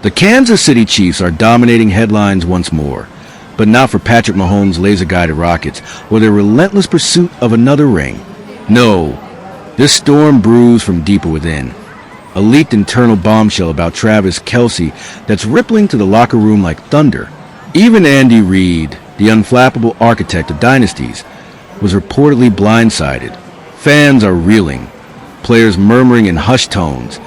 The Kansas City Chiefs are dominating headlines once more, but not for Patrick Mahomes' laser-guided Rockets or their relentless pursuit of another ring. No, this storm brews from deeper within. A leaked internal bombshell about Travis Kelce that's rippling to the locker room like thunder. Even Andy Reid, the unflappable architect of dynasties, was reportedly blindsided. Fans are reeling, players murmuring in hushed tones,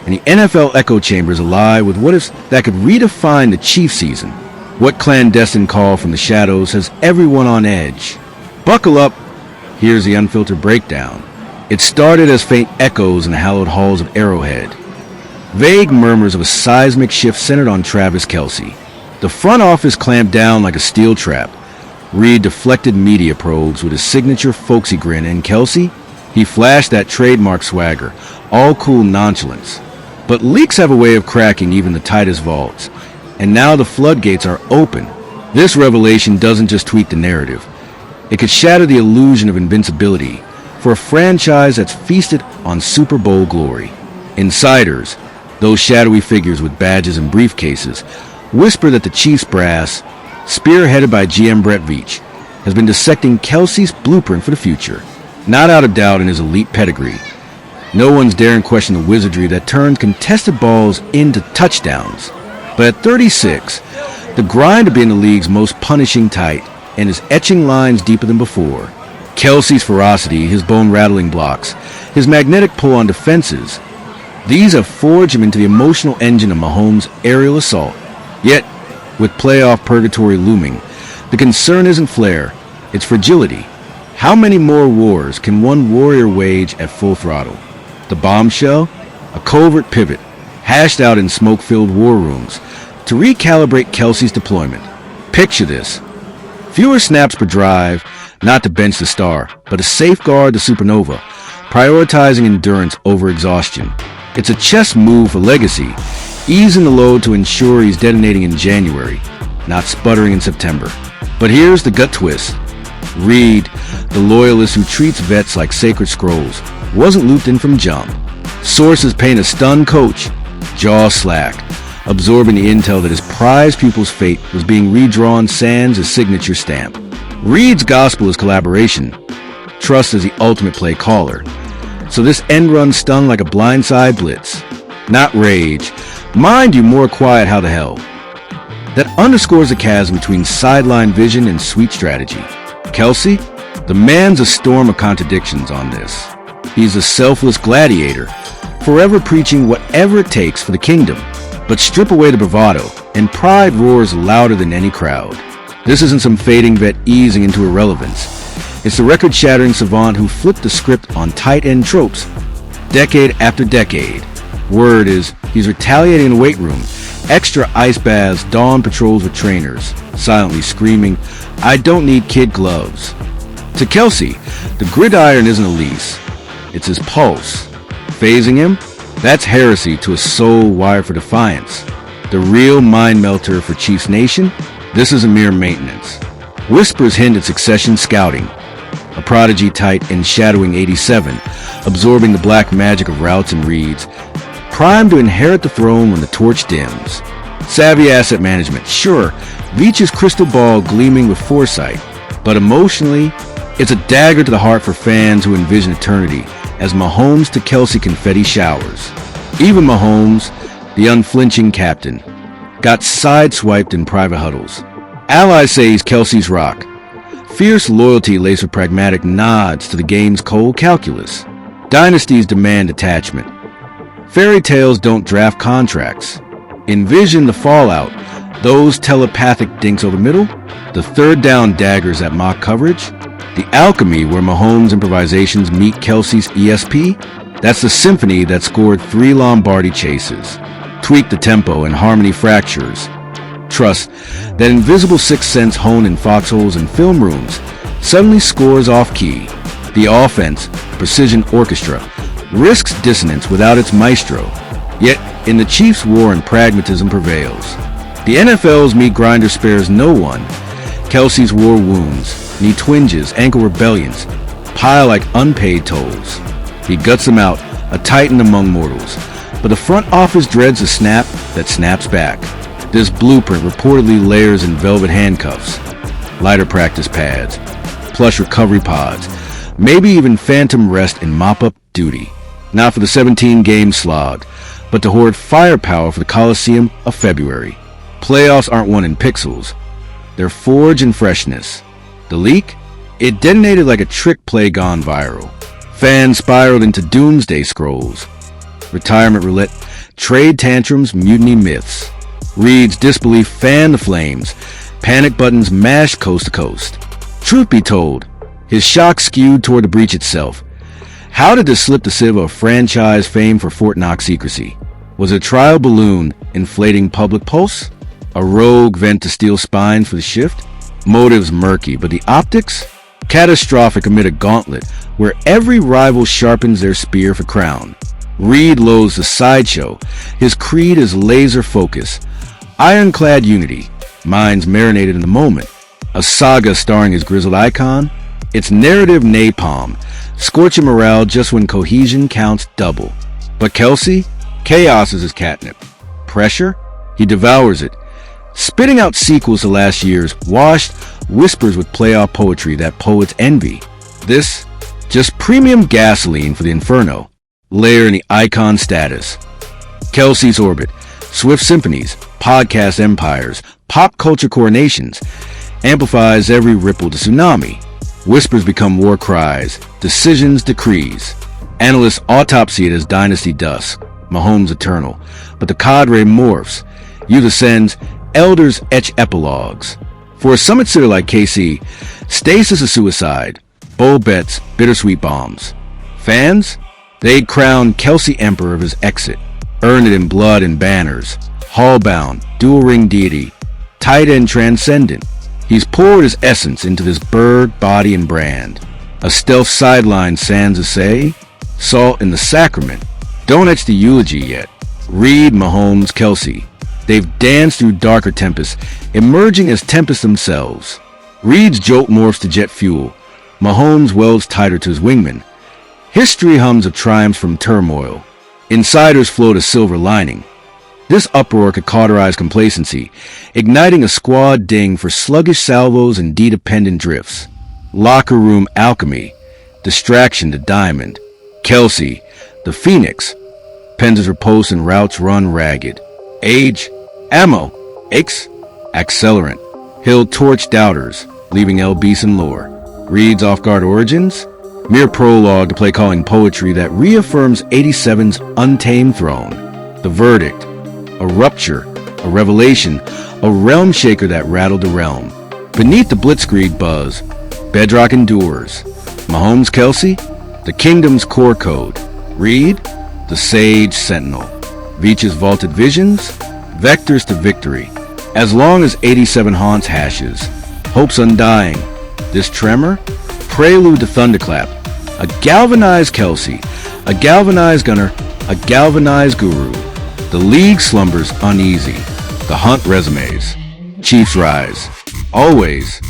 and the NFL echo chamber is alive with what ifs that could redefine the Chiefs season. What clandestine call from the shadows has everyone on edge? Buckle up, here's the unfiltered breakdown. It started as faint echoes in the hallowed halls of Arrowhead. Vague murmurs of a seismic shift centered on Travis Kelce. The front office clamped down like a steel trap. Reid deflected media probes with his signature folksy grin, and Kelce, he flashed that trademark swagger, all cool nonchalance. But leaks have a way of cracking even the tightest vaults, and now the floodgates are open. This revelation doesn't just tweak the narrative. It could shatter the illusion of invincibility for a franchise that's feasted on Super Bowl glory. Insiders, those shadowy figures with badges and briefcases, whisper that the Chiefs brass, spearheaded by GM Brett Veach, has been dissecting Kelce's blueprint for the future, not out of doubt in his elite pedigree. No one's daring question the wizardry that turned contested balls into touchdowns. But at 36, the grind of being the league's most punishing tight and his etching lines deeper than before. Kelce's ferocity, his bone-rattling blocks, his magnetic pull on defenses, these have forged him into the emotional engine of Mahomes' aerial assault. Yet, with playoff purgatory looming, the concern isn't flair, it's fragility. How many more wars can one warrior wage at full throttle? The bombshell? A covert pivot, hashed out in smoke-filled war rooms, to recalibrate Kelce's deployment. Picture this. Fewer snaps per drive, not to bench the star, but to safeguard the supernova, prioritizing endurance over exhaustion. It's a chess move for legacy, easing the load to ensure he's detonating in January, not sputtering in September. But here's the gut twist. Reid, the loyalist who treats vets like sacred scrolls, wasn't looped in from jump. Sources paint a stunned coach, jaw slack, absorbing the intel that his prized pupil's fate was being redrawn sans his signature stamp. Reid's gospel is collaboration, trust as the ultimate play caller. So this end run stung like a blindside blitz. Not rage. Mind you, more quiet how the hell. That underscores the chasm between sideline vision and sweet strategy. Kelce, the man's a storm of contradictions on this. He's a selfless gladiator, forever preaching whatever it takes for the kingdom. But strip away the bravado, and pride roars louder than any crowd. This isn't some fading vet easing into irrelevance. It's the record-shattering savant who flipped the script on tight-end tropes, decade after decade. Word is, he's retaliating in the weight room, extra ice baths, dawn patrols with trainers, silently screaming, "I don't need kid gloves." To Kelce, the gridiron isn't a lease. It's his pulse. Phasing him? That's heresy to a soul wired for defiance. The real mind-melter for Chiefs Nation? This is a mere maintenance. Whispers hint at succession scouting. A prodigy tight and shadowing 87, absorbing the black magic of routes and reads, primed to inherit the throne when the torch dims. Savvy asset management, sure, Veach's crystal ball gleaming with foresight, but emotionally, it's a dagger to the heart for fans who envision eternity as Mahomes to Kelce confetti showers. Even Mahomes, the unflinching captain, got sideswiped in private huddles. Allies say he's Kelce's rock. Fierce loyalty laced with pragmatic nods to the game's cold calculus. Dynasties demand attachment. Fairy tales don't draft contracts. Envision the fallout, those telepathic dinks over the middle, the third down daggers at mock coverage, the alchemy where Mahomes' improvisations meet Kelce's ESP. That's the symphony that scored 3 Lombardi chases. Tweak the tempo and harmony fractures. Trust that invisible sixth sense honed in foxholes and film rooms suddenly scores off key. The offense, precision orchestra, risks dissonance without its maestro. Yet, in the Chiefs' war and pragmatism prevails. The NFL's meat grinder spares no one. Kelce's war wounds, knee twinges, ankle rebellions, pile like unpaid tolls. He guts them out, a titan among mortals. But the front office dreads a snap, that snaps back. This blueprint reportedly layers in velvet handcuffs, lighter practice pads, plush recovery pods, maybe even phantom rest and mop-up duty. Not for the 17-game slog, but to hoard firepower for the Coliseum of February. Playoffs aren't won in pixels. They're forged in freshness. The leak? It detonated like a trick play gone viral. Fans spiraled into doomsday scrolls. Retirement roulette, trade tantrums, mutiny myths. Reid's disbelief fanned the flames. Panic buttons mashed coast to coast. Truth be told, his shock skewed toward the breach itself. How did this slip the sieve of franchise fame for Fort Knox secrecy? Was it a trial balloon inflating public pulse? A rogue vent to steal spines for the shift? Motives murky, but the optics? Catastrophic amid a gauntlet where every rival sharpens their spear for crown. Reid loathes the sideshow. His creed is laser focus. Ironclad unity. Minds marinated in the moment. A saga starring his grizzled icon. Its narrative napalm. Scorching morale just when cohesion counts double. But Kelce? Chaos is his catnip. Pressure? He devours it. Spitting out sequels to last year's washed whispers with playoff poetry that poets envy. This? Just premium gasoline for the inferno. Layer in the icon status. Kelce's orbit. Swift symphonies, podcast empires, pop culture coronations. Amplifies every ripple to tsunami. Whispers become war cries. Decisions decrees. Analysts autopsy it as dynasty dust. Mahomes eternal. But the cadre morphs. Youth ascends. Elders etch epilogues. For a summit sitter like KC, stasis is suicide. Bold bets, bittersweet bombs. Fans? They'd crown Kelce emperor of his exit. Earned it in blood and banners. Hall-bound, dual-ring deity. Tight end transcendent. He's poured his essence into this bird, body, and brand. A stealth sideline sans say, salt in the sacrament. Don't etch the eulogy yet. Reid, Mahomes, Kelce. They've danced through darker tempests, emerging as tempests themselves. Reid's jolt morphs to jet fuel. Mahomes welds tighter to his wingman. History hums of triumphs from turmoil. Insiders float a silver lining. This uproar could cauterize complacency, igniting a squad ding for sluggish salvos and D-dependent drifts. Locker room alchemy. Distraction to diamond. Kelce, the phoenix. Pens his repose and routes run ragged. Age, ammo, aches, accelerant. He'll torch doubters, leaving El Beeson lore. Reid's off-guard origins, mere prologue to play calling poetry that reaffirms 87's untamed throne. The verdict, a rupture, a revelation, a realm shaker that rattled the realm. Beneath the blitzkrieg buzz, bedrock endures. Mahomes, Kelce, the kingdom's core code. Reid, the sage sentinel. Veach's vaulted visions, vectors to victory. As long as 87 haunts hashes, hope's undying. This tremor, prelude to thunderclap. A galvanized Kelce, a galvanized gunner, a galvanized guru. The league slumbers uneasy. The hunt resumes. Chiefs rise. Always.